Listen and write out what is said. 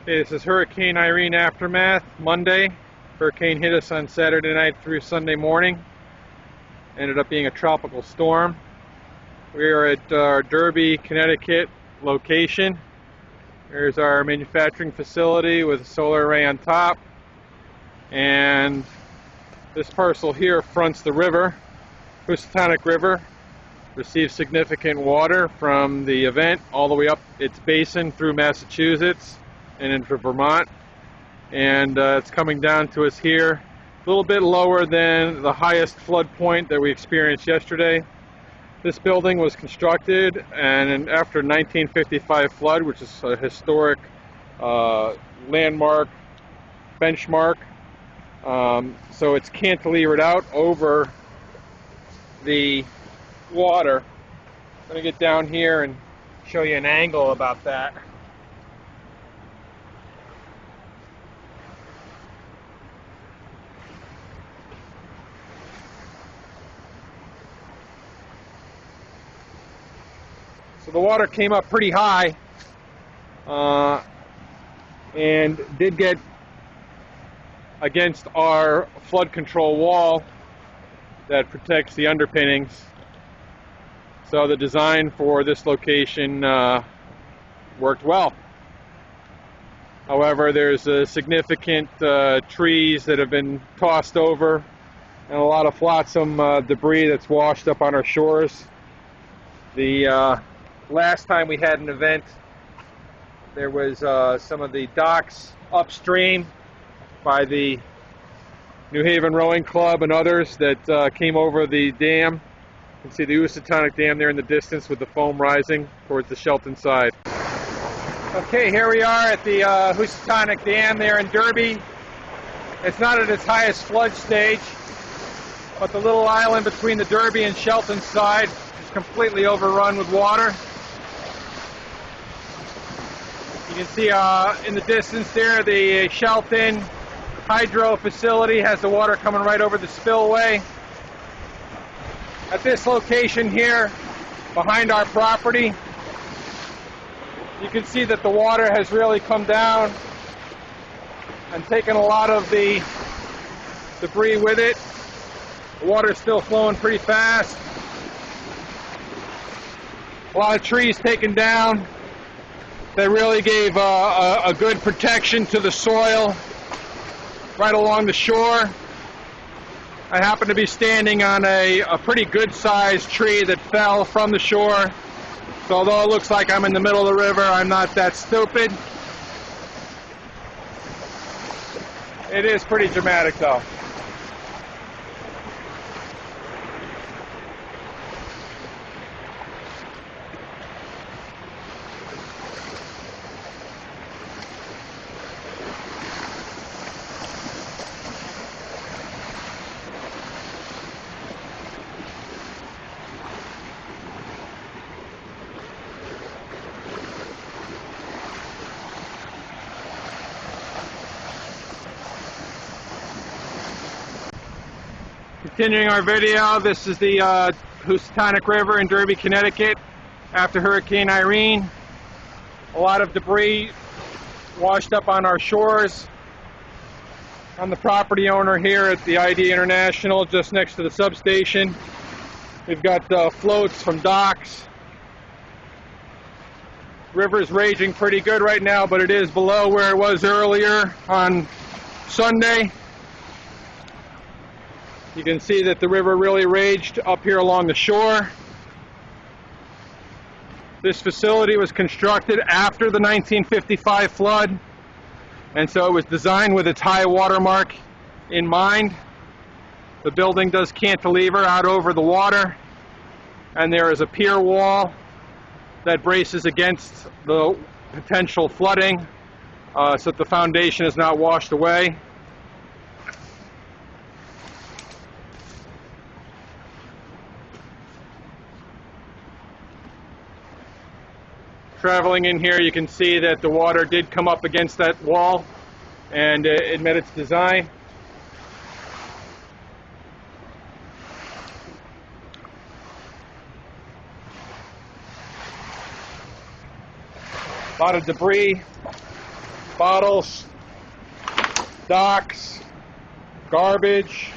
Okay, this is Hurricane Irene aftermath, Monday. Hurricane hit us on Saturday night through Sunday morning. Ended up being a tropical storm. We are at our Derby, Connecticut location. There's our manufacturing facility with a solar array on top. And this parcel here fronts the river, Housatonic River. Received significant water from the event all the way up its basin through Massachusetts and into Vermont, and it's coming down to us here a little bit lower than the highest flood point that we experienced yesterday. This building was constructed and after 1955 flood, which is a historic landmark benchmark, so it's cantilevered out over the water. I'm going to get down here and show you an angle about that. So the water came up pretty high and did get against our flood control wall that protects the underpinnings. So the design for this location worked well. However, there's significant trees that have been tossed over and a lot of flotsam debris that's washed up on our shores. The last time we had an event, there was some of the docks upstream by the New Haven Rowing Club and others that came over the dam. You can see the Housatonic Dam there in the distance with the foam rising towards the Shelton side. Okay, here we are at the Housatonic Dam there in Derby. It's not at its highest flood stage, but the little island between the Derby and Shelton side is completely overrun with water. You can see in the distance there the Shelton hydro facility has the water coming right over the spillway. At this location here, behind our property, you can see that the water has really come down and taken a lot of the debris with it. The water is still flowing pretty fast. A lot of trees taken down. They really gave a good protection to the soil right along the shore. I happen to be standing on a pretty good sized tree that fell from the shore. So although it looks like I'm in the middle of the river, I'm not that stupid. It is pretty dramatic though. Continuing our video, this is the Housatonic River in Derby, Connecticut after Hurricane Irene. A lot of debris washed up on our shores. I'm the property owner here at the ID International just next to the substation. We've got floats from docks. River's raging pretty good right now, but it is below where it was earlier on Sunday. You can see that the river really raged up here along the shore. This facility was constructed after the 1955 flood, and so it was designed with its high water mark in mind. The building does cantilever out over the water, and there is a pier wall that braces against the potential flooding so that the foundation is not washed away. Traveling in here, you can see that the water did come up against that wall and it met its design. A lot of debris bottles, docks, garbage,